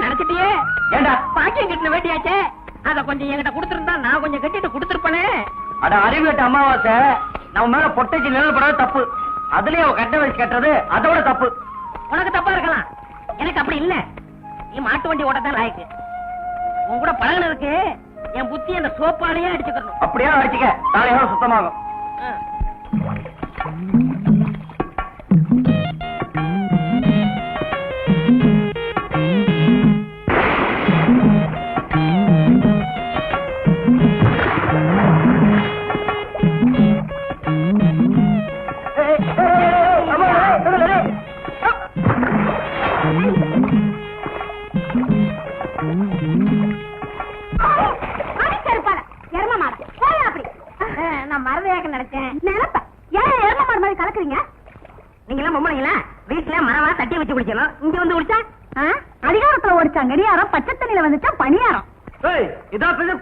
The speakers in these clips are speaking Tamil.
நடத்திட்டியே. ஏண்டா பாக்கியம் கட்டின வேட்டியாச்சே, அத கொஞ்சம் என்கிட்ட கொடுத்திருந்தா நான் கொஞ்சம் கட்டிட்டு கொடுத்திருப்பனே. அட அறிவு கட்ட அமாவாசை, நம்ம மேல பொட்டைக்கு நிழல் படாத தப்பு. அதுலயே அவ கட்ட வச்சு கட்டுறது அதோட தப்பு. உனக்கு தப்பா இருக்கலாம், எனக்கு அப்படி இல்ல. நீ மாட்டு வண்டி ஓட்டத்தான் லாய்க்கு. உன் கூட பழகினதுக்கு என் புத்தி அந்த சோப்பாலேயே அடிச்சுக்கணும். அப்படியே அடிச்சுக்க, தலையோட சுத்தமாகும். நான் மறதையாக நினைச்சேன். ஏன் மாதிரி கலக்குறீங்க? நீங்க எல்லாம் பொம்பளைங்களா? வீட்டுல மரவா தட்டி வச்சு குடிக்கணும், இங்க வந்து குடிச்சா அதிகாரத்துல ஓடிச்சா கடியாரம், பச்சை தண்ணியில வந்துச்சா பணியாரம்.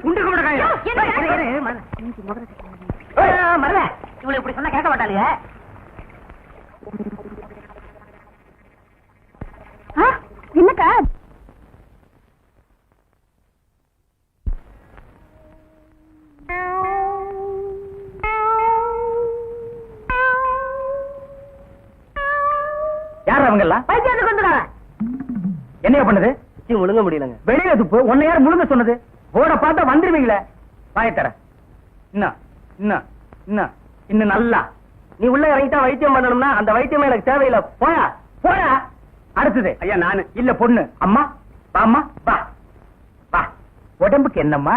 குண்டு மறத இவ்வளவு இப்படி சொன்னா கேட்க மாட்டாளுங்க. என்னக்கா யார் அவங்க எல்லாம்? பைத்தியத்துக்கு வந்துடாங்க. என்னைய பண்ணுது? முழுங்க முடியலங்க. வெளியில துப்பு. உன்னை யார் முழுங்க சொன்னது? போட பார்த்தா வந்துருவீங்களே. வாயத்தர இன்னும் இன்னும் இன்னும் இன்னும் நல்லா நீ உள்ள இறங்கிட்டா வைத்தியம் பண்ணணும்னா அந்த வைத்தியமே எனக்கு தேவையில்லை. போயா போயா. அடுத்தது ஐயா நானு இல்ல பொண்ணு. அம்மா வாம்மா வா வா. உடம்புக்கு என்னம்மா?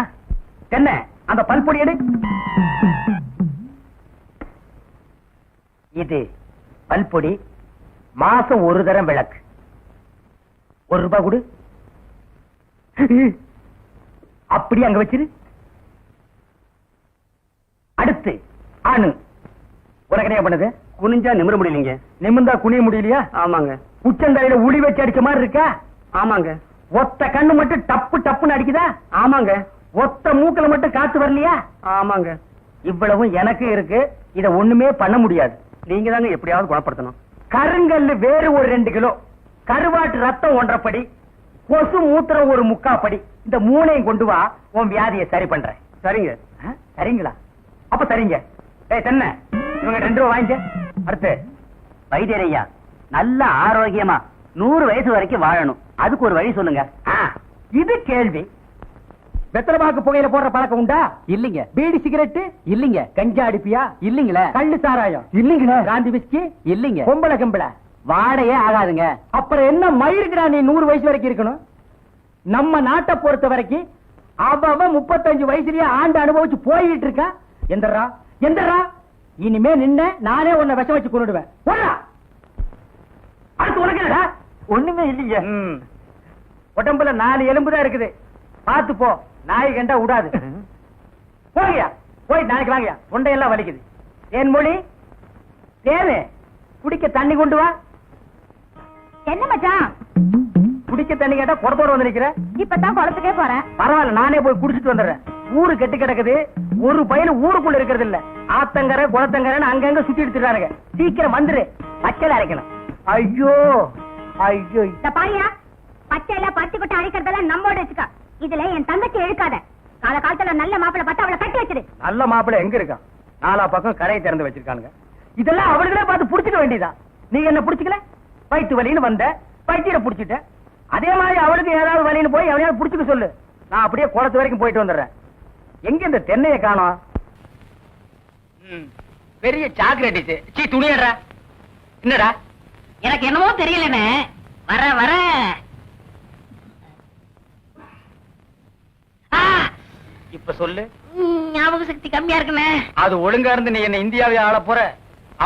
என்ன அந்த பல்பொடி எடு. இது பல்பொடி. மாசம் ஒரு தரம் விளக்கு. ₹1 கொடு. அப்படி அங்க வச்சிரு. அடுத்து ஆணு. உனக்கு என்ன பண்ணுது? குனிஞ்சா நிமிர முடியலீங்க. நிமிர்ந்தா குனிய முடியலையா? ஆமாங்க. உச்சந்தலையில உளி வச்சு அடிச்ச மாதிரி இருக்கா? ஆமாங்க. ஒத்த கண்ணு மட்டும் டப்பு டப்புன்னு அடிக்குதா? ஆமாங்க. ஒத்த மூக்கல மட்டும் காத்து வரலையா? ஆமாங்க. இவ்வளவும் எனக்கு இருக்கு. இத ஒண்ணுமே பண்ண முடியாது. நீங்க தாங்க எப்படியாவது குணப்படுத்தணும். கருங்கல்லு வேறு ஒரு 2 கிலோ, கருவாட்டு ரத்தம் 1.5 படி, கொசு மூத்திரம் ஒரு 3/4 படி. இந்த 3ஐயும் கொண்டு வா, உன் வியாதியை சரி பண்றேன். சரிங்க. சரிங்களா? அப்ப சரிங்க. தென்ன இவங்க 2 ரூபா வாங்கிக்க. அடுத்து வைத்தியரையா நல்ல ஆரோக்கியமா 100 வயசு வரைக்கும் வாழணும், அதுக்கு ஒரு வழி சொல்லுங்க. இது கேள்வி. வெத்தலமாக்கு புகையில போடுற பழக்கம் உண்டா? இல்லீங்க. பீடி சிகரெட் இல்லீங்க. கஞ்சா அடிப்பியா? இல்லீங்களே. கள்ளு சாராயம் இல்லீங்களே. காந்தி விஸ்கி இல்லீங்க. பொம்பளை கம்பள வாடையே ஆகாதுங்க. அப்புறம் என்ன மயிருக்குடா நீ 100 வயசு வரைக்கும் இருக்கணும்? நம்ம நாட்டை பொறுத்த வரைக்கும் அவன் 35 வயசுலயே ஆண்டு அனுபவிச்சு போயிட்டு இருக்கா. எந்தரா எந்தரா இனிமே நின்ன நானே உன்னை விஷம் வச்சு கொண்டுடுவேன். அடுத்து உனக்கு என்னடா? ஒண்ணுமே இல்லீங்க. உடம்புல 4 எலும்பு தான் இருக்குது. பாத்து போ, நாய் கண்டா விடாது. போகியா போய் நாளைக்கு வாங்கியா. தொண்டையெல்லாம் வலிக்குது. என் மொழி தேனு குடிக்க தண்ணி கொண்டு வா. என்ன மச்சான் குடிக்க தண்ணி கேட்டா குடத்தோட வந்து நிக்கிற. இப்பதான் குளத்துக்கே போறேன். பரவாயில்ல, நானே போய் குடிச்சிட்டு வந்துடுறேன். ஊரு கெட்டு கிடக்குது. ஒரு பையன் ஊருக்குள்ள இருக்கிறது இல்ல. ஆத்தங்கரை குளத்தங்கரைன்னு அங்கங்க சுத்தி எடுத்துறானுங்க. சீக்கிரம் வந்துரு, பச்சையில அரைக்கணும். ஐயோ ஐயோ. பாரியா, பச்சையில பச்சை கொட்டை அரைக்கிறதெல்லாம் நம்மோட வச்சுக்கா. இதுல என் தங்கச்சி எழுக்காத. கால காலத்துல நல்ல மாப்பிளை பார்த்து அவளை கட்டி வச்சிரு. நல்ல மாப்பிளை எங்க இருக்கான்? 4 பக்கம் கரையை திறந்து வச்சிருக்கானுங்க. இதெல்லாம் அவளுகளே பார்த்து புடிச்சுக்க வேண்டியதா? நீங்க என்ன புடிச்சுக்கல? வயிற்று வலின்னு வந்த வயிற்ற புடிச்சிட்ட. அதே மாதிரி அவளுக்கு ஏதாவது வலின்னு போய் அவனையாவது புடிச்சுக்க சொல்லு. நான் அப்படியே குளத்து வரைக்கும் போயிட்டு வந்துடுறேன். எங்க இந்த தென்னையை காணோம்? பெரிய சாக்லேட். சீ துணியடா. என்னடா? எனக்கு என்னமோ தெரியலன்னு வர வர இப்ப சொல்லு. ஞாபக சக்தி கம்மியா இருக்குண்ணே. அது ஒழுங்கா இருந்து நீ என்ன இந்தியாவை ஆள போற.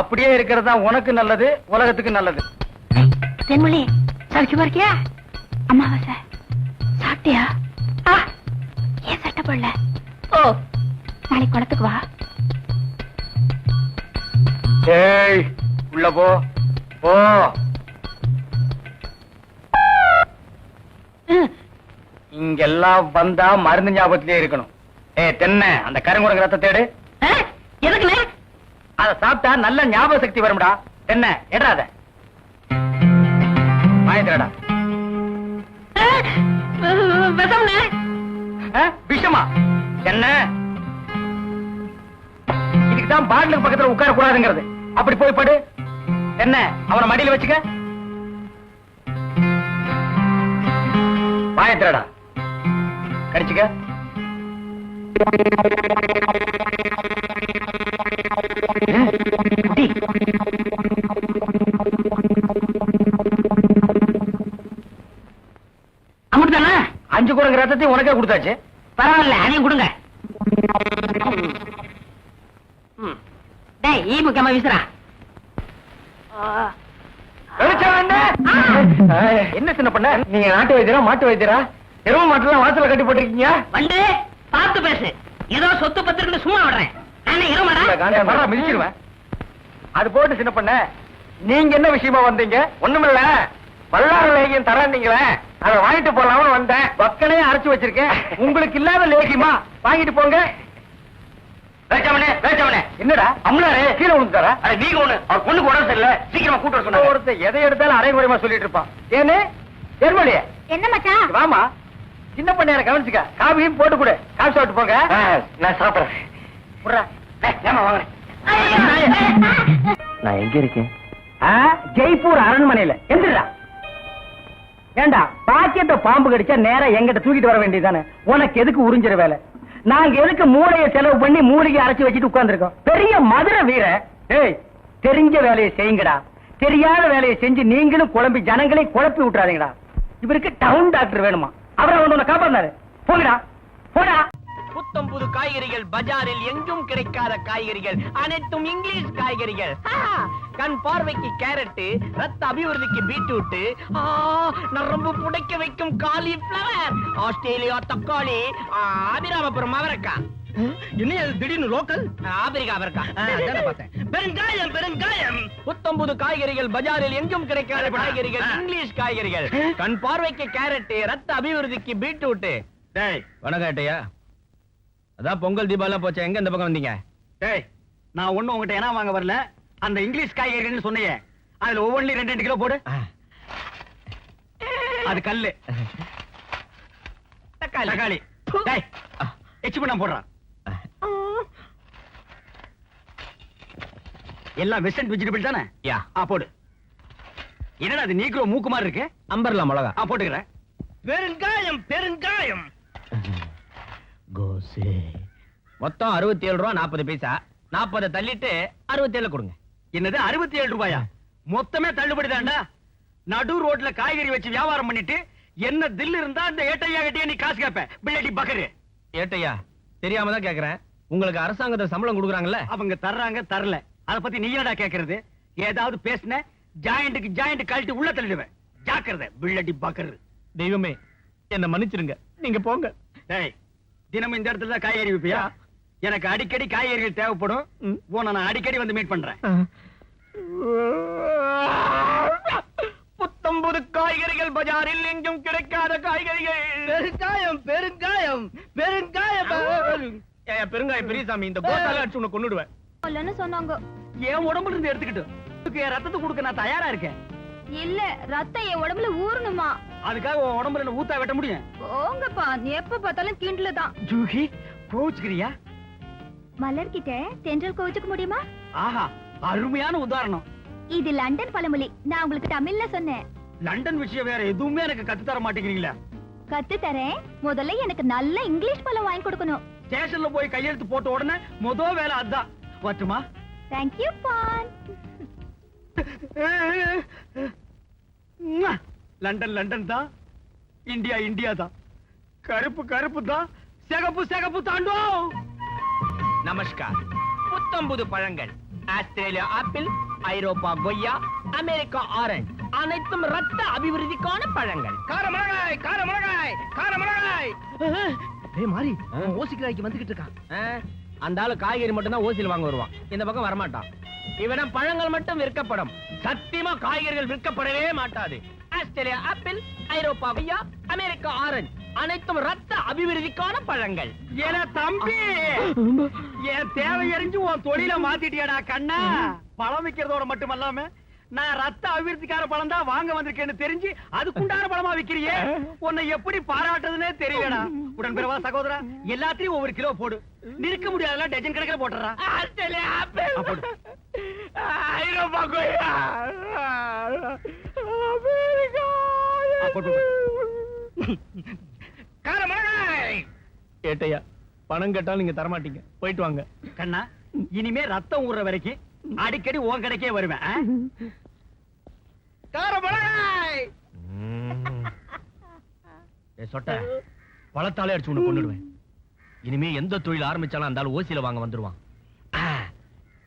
அப்படியே இருக்கிறது தான் உனக்கு நல்லது, உலகத்துக்கு நல்லது. தென்மொழி சௌக்கியமா இருக்கியா? அமாவாசை சாப்பிட்டியா? ஏன் சட்டை போடல? ஓ, நாளைக்கு குளத்துக்கு வா. ஏய் உள்ள போ போ. இங்கெல்லாம் வந்தா மருந்து ஞாபகத்திலே இருக்கணும். தென்னை அந்த கருங்குரங்கு ரத்த தேடு. எதுக்குண்ணே? அத சாப்பிட்டா நல்ல ஞாபக சக்தி வரும்டா. தென்னை எடாத வாங்கிட்டா. விஷமா என்ன? இதுக்குதான் பாட்டிலுக்கு பக்கத்துல உட்கார கூடாதுங்கிறது. அப்படி போய் படு. என்ன அவனை மடியில வச்சுக்க. பாயத்திரடா கடிச்சுக்க. அமுட்டுதானே? 5 குரங்கு ரத்தத்தையும் உனக்கே கொடுத்தாச்சு. பரவாயில்ல, அதையும் கொடுங்க. டேய், ஈ முக்கியமா வீசுறா. என்ன சின்ன பண்ண? நீங்க நாட்டு வைத்தியரா மாட்டு வைத்தியரா? எரும மாட்டுலாம் வாசல கட்டி போட்டிருக்கீங்க. வந்து பார்த்து பேசு. ஏதோ சொத்து பத்திரன்னு சும்மா விடுறேன். நானே இருமாடா மிதிச்சிருவேன். அது போட்டு சின்ன பண்ண, நீங்க என்ன விஷயமா வந்தீங்க? ஒண்ணுமில்ல, வல்லார லேகியம் தரீங்களே, அதை வாங்கிட்டு போலாம்னு வந்தேன். பக்கனையே அரைச்சு வச்சிருக்கேன். உங்களுக்கு இல்லாத லேகியமா? வாங்கிட்டு போங்க. என்னடா அம்லாரே கீழே விழுந்துட்டாரா? நீங்க ஒண்ணு அவர் பொண்ணுக்கு உடம்பு சரியில்லை, சீக்கிரமா கூட்டு வர சொன்னாங்க. ஒருத்தர் எதை எடுத்தாலும் அரைகுறைமா சொல்லிட்டு இருப்பான். ஏன்னு ஏர்மொழியே என்ன மச்சான்? வாமா, சின்ன பண்ணையார கவனிச்சுக்க. காபியும் போட்டு கொடு. காபி சாப்பிட்டு போங்க. நான் சாப்பிடுறேன். நான் எங்க இருக்கேன்? ஜெய்ப்பூர் அரண்மனையில. எந்திரா. ஏண்டா பாக்கியத்தை பாம்பு கடிச்சா நேரா எங்கிட்ட தூக்கிட்டு வர வேண்டியதானே? உனக்கு எதுக்கு உறிஞ்சிற வேலை? நாங்க எதுக்கு மூளையை செலவு பண்ணி மூலிகை அரைச்சு வச்சுட்டு உட்கார்ந்துருக்கோம்? பெரிய மதுரை வீர. ஏய், தெரிஞ்ச வேலையை செய்யுங்கடா. தெரியாத வேலையை செஞ்சு நீங்களும் குழம்பி ஜனங்களை குழப்பி விட்டுறாதீங்கடா. இவருக்கு டவுன் டாக்டர் வேணுமா? அவரை வந்து உன்னை காப்பாந்தாரு. போங்கடா போடா. புத்தம் புது காய்கறிகள் பஜாரில் எங்கும் கிடைக்காத காய்கறிகள் அனைத்தும் இங்கிலீஷ் காய்கறிகள். கண் பார்வைக்கு கேரட், ரத்த அபிவிருத்திக்கு பீட்ரூட், நரம்பு புடைக்க வைக்கும் காலிஃபிளவர், ஆஸ்திரேலியா தக்காளி, அபிராமபுரம் அவரைக்காய். என்ன அது திடீர்னு லோக்கல்? ஆப்பிரிக்கா அவரைக்காய் பார்த்தேன். பெருங்காயம் பெருங்காயம். புத்தம் புது காய்கறிகள் பஜாரில் எங்கும் கிடைக்காத காய்கறிகள் இங்கிலீஷ் காய்கறிகள். கண் பார்வைக்கு கேரட், ரத்த அபிவிருத்திக்கு பீட்ரூட். வணக்கட்டையா, அதான் பொங்கல் தீபாவளி போச்சு, எங்க இந்த பக்கம் வந்தீங்க? டேய், நான் ஒண்ணு உங்ககிட்ட என்ன வாங்க வரல. அந்த இங்கிலீஷ் காய்கறின்னு சொன்னீங்க, அதுல ஒவ்வொன்றும் 2 கிலோ போடு. அது கல்லு தக்காளி. டேய், எச்சு பண்ண போடுறான். எல்லாம் வெஸ்டர்ன் வெஜிடபிள் தானே? யா. போடு. என்னடா அது நீக்ரோ மூக்கு மாதிரி இருக்கு? அம்பர்லா மிளகா. போட்டுக்கிறேன். பெருங்காயம் பெருங்காயம். மொத்தம் 67 ரூபா 40 பைசா. 40 தள்ளிட்டு 67 கொடுங்க. என்னது 67 ரூபாயா? மொத்தமே தள்ளுபடி தான்டா. நடு ரோட்ல காய்கறி வச்சு வியாபாரம் பண்ணிட்டு என்ன தில் இருந்தா அந்த ஏட்டையா கிட்டே நீ காசு கேப்ப. பிள்ளடி பக்கரு. ஏட்டையா, தெரியாம தான் கேக்குறேன். உங்களுக்கு அரசாங்கத்துல சம்பளம் கொடுக்குறாங்கல்ல? அவங்க தர்றாங்க தரல, அத பத்தி நீ என்னடா கேக்குறது? ஏதாவது பேசுன ஜாயிண்ட்டுக்கு ஜாயிண்ட் கழட்டி உள்ள தள்ளிடுவேன். ஜாக்கிரதை பிள்ளடி பக்கரு. தெய்வமே, என்ன மன்னிச்சிருங்க, நீங்க போங்க. டேய், தினமும் இந்த இடத்துல தான் காய்கறி விப்பியா? எனக்கு அடிக்கடி காய்கறிகள் தேவைப்படும். உன்னை நான் அடிக்கடி வந்து மீட் பண்றேன். புத்தம்புது காய்கறிகள் பஜாரில் எங்கும் கிடைக்காத காய்கறிகள். பெருங்காயம் பெருங்காயம் பெருங்காயம். பெருங்காயம் பெரியசாமி, இந்த கோட்டால அடிச்சு உன்னை கொன்னுடுவேன் சொன்னாங்க. என் உடம்புல இருந்து எடுத்துக்கிட்டு என் ரத்தத்தை கொடுக்க நான் தயாரா இருக்கேன். இல்ல, ரத்தம் என் உடம்புல ஊறணுமா? அதுக்காக உன் உடம்புல என்ன ஊத்தா வெட்ட முடியும்? போங்கப்பா, எப்ப பார்த்தாலும் கிண்டல தான். ஜூஹி, கோச்சுக்கிறியா? மலர்கிட்ட தென்றல் கோச்சுக்க முடியுமா? ஆஹா, அருமையான உதாரணம். இது லண்டன் பழமொழி. நான் உங்களுக்கு தமிழ்ல சொன்னேன். லண்டன் விஷயம் வேற எதுவுமே எனக்கு கத்து தர மாட்டேங்கிறீங்களா? கத்து தரேன். முதல்ல எனக்கு நல்ல இங்கிலீஷ் பழம் வாங்கி கொடுக்கணும். ஸ்டேஷன்ல போய் கையெழுத்து போட்ட உடனே முதல் வேலை அதான். வரட்டுமா? Thank you, பான். லண்டன் லண்டன் தான், இந்தியா இந்தியா தான், கருப்பு கருப்பு தான், சிகப்பு சிகப்பு தாண்டோ. நமஸ்கார். புத்தம்புது பழங்கள், ஆஸ்திரேலியா ஆப்பிள், ஐரோப்பா கொய்யா, அமெரிக்கா ஆரஞ்சு, அனைத்தும் ரத்த அபிவிருத்திக்கான பழங்கள். காரமிளகாய் காரமிளகாய் காரமிளகாய். மாறி ஓசிக்காய்க்கு வந்துகிட்டு இருக்கான். அந்த ஆளு காய்கறி மட்டும் தான் ஓசியில் வாங்க வருவான், இந்த பக்கம் வரமாட்டான். இவனம் பழங்கள் மட்டும் விற்கப்படும், சத்தியமா காய்கறிகள் விற்கப்படவே மாட்டாது. ஆஸ்திரேலியா ஆப்பிள், ஐரோப்பா கொய்யா, அமெரிக்கா ஆரஞ்சு, அனைத்தும் ரத்த அபிவிருத்திக்கான பழங்கள். ஏன தம்பி, என் தேவை எறிஞ்சு உன் தொழில மாத்திட்டியாடா கண்ணா. பழம் விக்கிறதோட மட்டுமல்லாம நான் ரத்த அபிவிருத்திக்கார பழம் தான் வாங்க வந்திருக்கேன்னு தெரிஞ்சு அதுக்குண்டான பழமா விக்கிறியே, உன்னை எப்படி பாராட்டுறதுன்னே தெரியலடா. உடன்பிறவா சகோதரா, எல்லாத்தையும் ஒவ்வொரு கிலோ போடு. நிற்க முடியாதுல டஜன் கணக்கில் போட்டுறா. ஏட்டையா, பணம் கேட்டாலும் நீங்க தரமாட்டீங்க, போயிட்டு வாங்க. கண்ணா, இனிமே ரத்தம் ஊற வரைக்கும் அடிக்கடி உன் கடைக்கே வருவேன். சொட்ட பழத்தாலே அடிச்சு உன்னை கொண்டுடுவேன். இனிமே எந்த தொழில் ஆரம்பிச்சாலும் அந்த ஆள் ஓசியில வாங்க வந்துருவான்.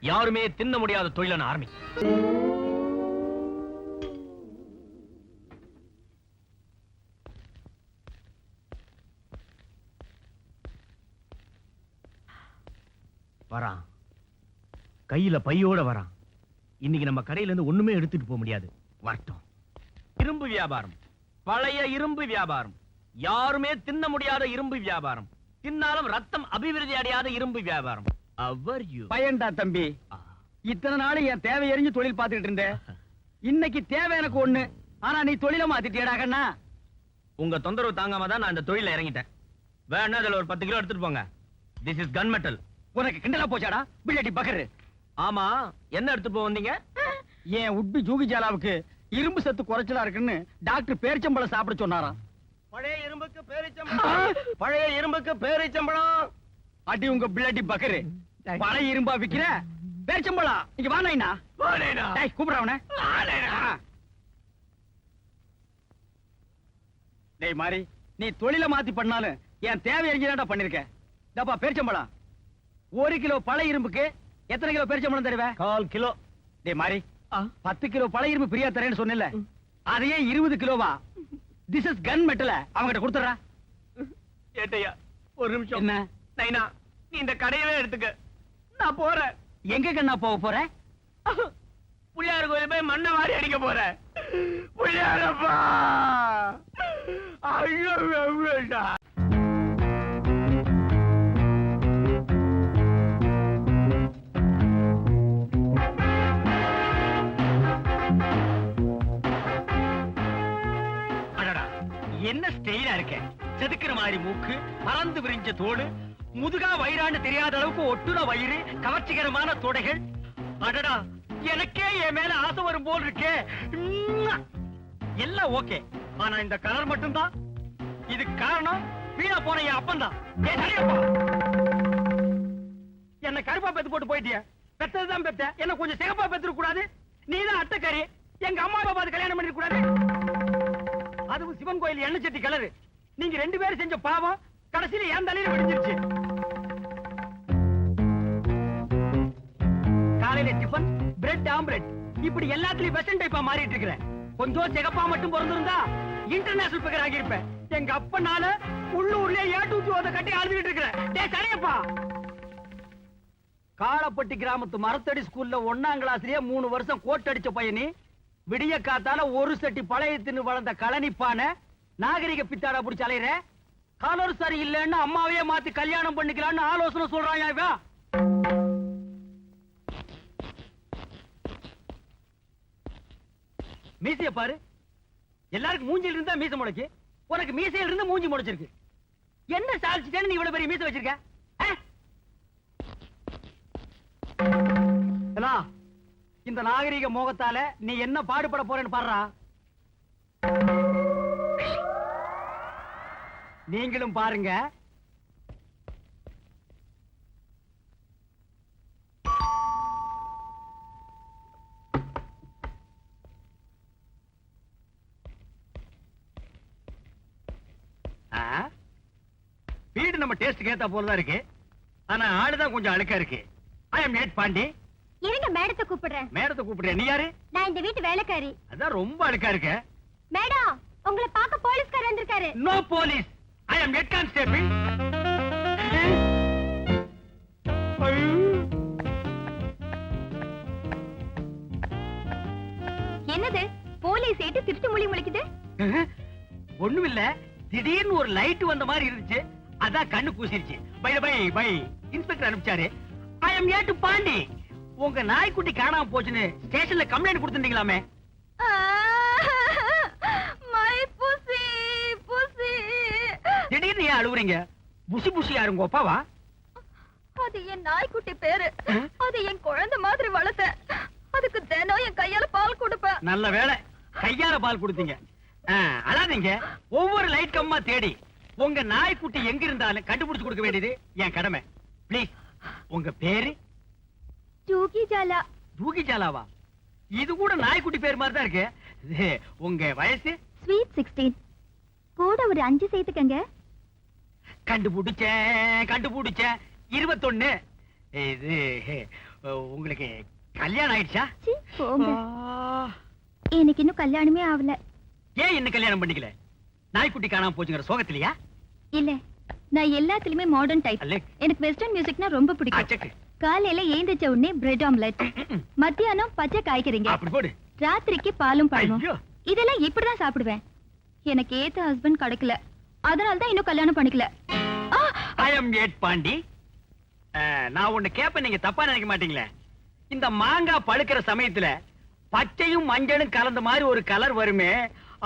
யாருமே தின்ன முடியாத தொழிலான ஆரம்பி. வரான், கையில பையோட வரான். இன்னைக்கு நம்ம கடையில இருந்து ஒண்ணுமே எடுத்துட்டு போக முடியாது. வரட்டும். இரும்பு வியாபாரம், பழைய இரும்பு வியாபாரம், யாருமே தின்ன முடியாத இரும்பு வியாபாரம், தின்னாலும் ரத்தம் அபிவிருத்தி அடையாத இரும்பு வியாபாரம். பயன்டா தம்பி, இத்தனை நாள் என் தேவை எறிஞ்சு தொழில் பார்த்துட்டு இருந்தேன். இன்னைக்கு தேவை எனக்கு ஒண்ணு, ஆனா நீ தொழில மாத்திட்டியடா கண்ணா. உங்க தொந்தரவு தாங்காம தான் நான் இந்த தொழில இறங்கிட்டேன். வேணா அதுல ஒரு 10 கிலோ எடுத்துட்டு போங்க. This is gun metal. உனக்கு கிண்டலா போச்சாடா பிள்ளடி பகரு. ஆமா, என்ன எடுத்துட்டு போக வந்தீங்க? என் உட்பி ஜூகி ஜாலாவுக்கு இரும்பு சத்து குறைச்சலா இருக்குன்னு டாக்டர் பேரிச்சம்பழம் சாப்பிட சொன்னாராம். பழைய இரும்புக்கு பேரிச்சம்பழம், பழைய இரும்புக்கு பேரிச்சம்பழம். அடி உங்க பிள்ளடி பகரு, பழைய இரும்பா விக்கிற பேரிச்சம்பழம். இங்க வா நைனா, கூப்பிடுறவன. டேய் மாறி, நீ தொழில மாத்தி பண்ணாலும் என் தேவை எரிஞ்சுதான்டா பண்ணிருக்க. டப்பா பேரிச்சம்பழம் 1 கிலோ பழைய இரும்புக்கு எத்தனை கிலோ பேரிச்சம்பழம் தருவே? 1/4 கிலோ. டேய் மாறி, 10 கிலோ பழைய இரும்பு பிரியா தரேன்னு சொன்னல, அதையே 20 கிலோவா திஸ் இஸ் கன் மெட்டல அவங்கிட்ட கொடுத்துறா. ஏட்டையா, ஒரு நிமிஷம். என்ன நைனா, நீ இந்த கடையவே எடுத்துக்க, நான் போறேன். எங்க கண்ணா போக போற? புள்ளியார் கோயில் போய் மண்ணை வாரி அடிக்க போறேன். புள்ளியாரப்பா, ஐயோ வேண்டா. என்ன ஸ்டைலா இருக்க, செதுக்கிற மாதிரி மூக்கு, பறந்து விரிஞ்ச தோடு, முதுகா வயிறான்னு தெரியாத அளவுக்கு ஒட்டுற வயிறு, கவர்ச்சிகரமான தொடைகள். அடடா, எனக்கே என் மேல ஆசை வரும் போல் இருக்கே. எல்லாம் ஓகே, ஆனா இந்த கலர் மட்டும்தான். இது காரணம் வீணா போன என் அப்பந்தான். என்ன கருப்பா பெத்து போட்டு போயிட்டிய. பெத்ததுதான் பெத்த, என்ன கொஞ்சம் சிகப்பா பெத்துக்க கூடாது? நீதான் அட்டக்காரி, எங்க அம்மா அப்பா பார்த்து கல்யாணம் பண்ணிருக்க கூடாது? அதுவும் சிவன் கோயில் எண்ணெய் சட்டி கலரு. நீங்க 2 பேரும் செஞ்ச பாவம் கடைசியில என் தலையில விடிஞ்சிருச்சு. காலையில டிபன், பிரெட் ஆம்லெட், இப்படி எல்லாத்துலயும் வெஸ்டர்ன் டைப்பா மாறிட்டு இருக்கிறேன். கொஞ்சம் சிகப்பா மட்டும் பிறந்திருந்தா இன்டர்நேஷனல் பிகர் ஆகியிருப்பேன். எங்க அப்பனால உள்ளூர்ல ஏட்டூத்தி கட்டி அழுதுகிட்டு இருக்கிறேன். டேய் சரியப்பா, காளப்பட்டி கிராமத்து மரத்தடி ஸ்கூல்ல 1ஆம் கிளாஸ்லயே 3 வருஷம் கோட் அடிச்ச பையனி, விடிய காத்தால ஒரு சட்டி பழைய தின்னு வளர்ந்த கலனிப்பான நாகரிக பித்தாடா புடிச்சு அலையிற. காலர் சரி இல்லன்னு அம்மாவையே மாத்தி கல்யாணம் பண்ணிக்கலான்னு ஆலோசனை சொல்றாயா இவன். மீசைய பாரு, எல்லாருக்கும் மூஞ்சில இருந்தா மீசை முளைக்கு, உனக்கு மீசையில இருந்து மூஞ்சி முளைச்சிருக்கு. என்ன சாதிச்சுட்டேன்னு நீ இவ்வளவு பெரிய மீசை வச்சிருக்க? இந்த நாகரிக மோகத்தால நீ என்ன பாடுபட போறேன்னு பாடுறா. நீங்களும் பாருங்க. வீடு நம்ம டேஸ்ட் ஏத்த போலதான் இருக்கு, ஆனா ஆளுதான் கொஞ்சம் அழுக்கா இருக்கு. ஐ அம் நேட் பாண்டி. இருங்க, மேடத்தை கூப்பிடுறேன். மேடத்தை கூப்பிடுறேன். நீ யாரு? நான் இந்த வீட்டு வேலைக்காரி. அதான் ரொம்ப அழுக்கா இருக்க. மேடம், உங்களை பார்க்க போலீஸ்காரர் வந்திருக்காரு. நோ போலீஸ், ஐ அம் ஹெட் கான்ஸ்டேபிள். என்னது போலீஸ் ஏட்டு திருட்டு மொழி முழிக்குது? ஒண்ணும் இல்ல, திடீர்னு ஒரு லைட் வந்த மாதிரி இருந்துச்சு, அதான் கண்ணு பூசிருச்சு. பை பை பை இன்ஸ்பெக்டர் அனுப்பிச்சாரு. ஐ அம் ஏட்டு பாண்டி. உங்க நாய்க்குட்டி காணாம போச்சுன்னு ஸ்டேஷன்ல கம்ப்ளைண்ட் கொடுத்துட்டீங்களாமே? மை புசி புசி. திடீர்னு ஏன் அழுவுறீங்க? புசி புசி யாருங்க அப்பாவா? அது என் நாய்க்குட்டி பேரு. அது என் குழந்தை மாதிரி வளர்த்தேன். அதுக்கு தினம் என் கையால பால் கொடுப்பேன். நல்ல வேளை கையால பால் கொடுத்தீங்க. அழாதீங்க. ஒவ்வொரு லைட் கம்மா தேடி உங்க நாய்க்குட்டி எங்க இருந்தாலும் கண்டுபிடிச்சு கொடுக்க வேண்டியது என் கடமை. ப்ளீஸ். உங்க பேரு? ஜூகி ஜாலா. தூக்கி ஜாலாவா? இது கூட நாய்க்குட்டி பேர் மாதிரி தான் இருக்கு. இது, உங்க வயசு? ஸ்வீட் 16. கூட ஒரு 5 சேர்த்துக்கங்க. கண்டுபிடிச்சேன் 21. இது உங்களுக்கு கல்யாணம் ஆயிடுச்சா? சீ, போங்க. எனக்கு இன்னும் கல்யாணமே ஆகல. ஏன் இன்னும் கல்யாணம் பண்ணிக்கல? நாய்க்குட்டி காணாம போச்சுங்கிற சோகத்திலையா? இல்ல, நான் எல்லாத்துலயுமே மாடர்ன் டைப். அல்லே. எனக்கு வெஸ்டர்ன் மியூசிக்னா ரொம்ப பிடிக்கும். அச்சக்கு. காலையில ஏந்திரிச்ச உடனே பிரெட் ஆம்லெட், மத்தியானம் பச்சை காய்கறிங்க, அப்படி போடு. ராத்திரிக்கு பாலும் பழமும். ஐயோ. இதெல்லாம் இப்படிதான் சாப்பிடுவேன். எனக்கு ஏத்த ஹஸ்பண்ட் கிடைக்கல, அதனால தான் இன்னும் கல்யாணம் பண்ணிக்கல. I am eight Pandi. நான் ஒண்ணு கேப்ப நீங்க தப்பா நினைக்க மாட்டீங்களே? இந்த மாங்காய் பழுக்கிற சமயத்துல பச்சையும் மஞ்சளும் கலந்த மாதிரி ஒரு கலர் வருமே,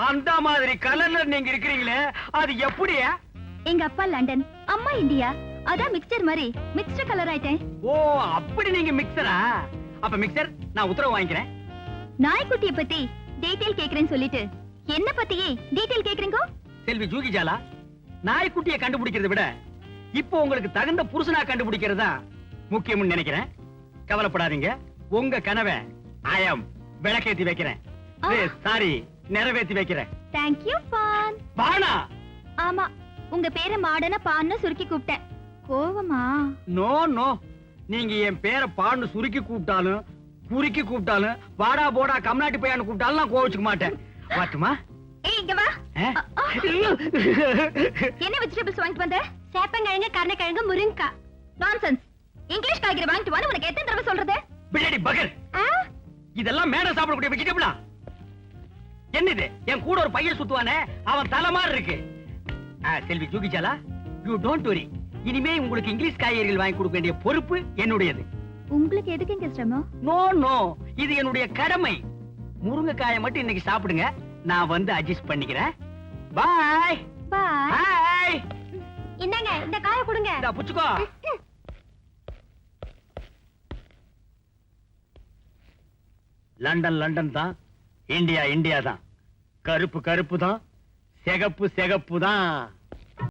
அந்த மாதிரி கலர்ல நீங்க இருக்கிறீங்களே, அது எப்படியா? எங்க அப்பா லண்டன், அம்மா இந்தியா. அதான் மிக்சர் மாதிரி மிக்ஸ்டு கலர் ஆயிட்டேன். ஓ, அப்படி நீங்க மிக்சரா? அப்ப மிக்சர் நான் உத்தரவு வாங்கிக்கிறேன். நாய்க்குட்டிய பத்தி டீடைல் கேக்குறேன்னு சொல்லிட்டு என்ன பத்தியே டீடைல் கேக்குறீங்க? செல்வி ஜூகி ஜாலா, நாய்க்குட்டியை கண்டுபிடிக்கிறத விட இப்போ உங்களுக்கு தகுந்த புருஷனா கண்டுபிடிக்கிறதா முக்கியம்னு நினைக்கிறேன். கவலைப்படாதீங்க. உங்க கனவை ஆயம் விளக்கேத்தி வைக்கிறேன். சாரி, நிறைவேத்தி வைக்கிறேன். தேங்க் யூ பான். பானா? ஆமா, உங்க பேரை மாடனா பான்னு சுருக்கி கூப்பிட்டேன். கோவமா? நோ நோ, நீங்க என் பேரை பான்னு சுருக்கி கூப்பிட்டாலும் குறுக்கி கூப்பிட்டாலும் வாடா போடா கம்நாட்டி பையான்னு கூப்பிட்டாலும் நான் கோவிச்சுக்க மாட்டேன். வாட்டுமா? ஏய், இங்க வா. என்ன வெஜிடபிள்ஸ் வாங்கிட்டு வந்த? சேப்பங்கிழங்கு, கருணைக்கிழங்கு, முருங்கக்காய். நான்சென்ஸ். இங்கிலீஷ் காய்கறி வாங்கிட்டு வான்னு உனக்கு எத்தனை தடவை சொல்றது? பிள்ளடி பகல். இதெல்லாம் மேடம் சாப்பிடக்கூடிய வெஜிடபிளா? என்னது? என் கூட ஒரு பையன் சுத்துவானே, அவன் தலை மாதிரி இருக்கு. செல்வி ஜூகி ஜாலா, யூ டோன்ட் வரி. இனிமே உங்களுக்கு இங்கிலீஷ் காய்கறிகள் வாங்கி கொடுக்க வேண்டிய பொறுப்பு என்னுடையது. உங்களுக்கு எதுக்கு இங்க சிரமம்? நோ நோ, இது என்னுடைய கடமை. முருங்கைக்காயை மட்டும் இன்னைக்கு சாப்பிடுங்க, நான் வந்து அட்ஜஸ்ட் பண்ணிக்கிறேன். பாய் பாய். பாய். இந்தாங்க, இந்த காயை கொடுங்க. இந்தா புச்சுக்கோ. லண்டன் லண்டன் தான், இந்தியா இந்தியா தான், கருப்பு கருப்பு தான், சிகப்பு சிகப்பு தான்.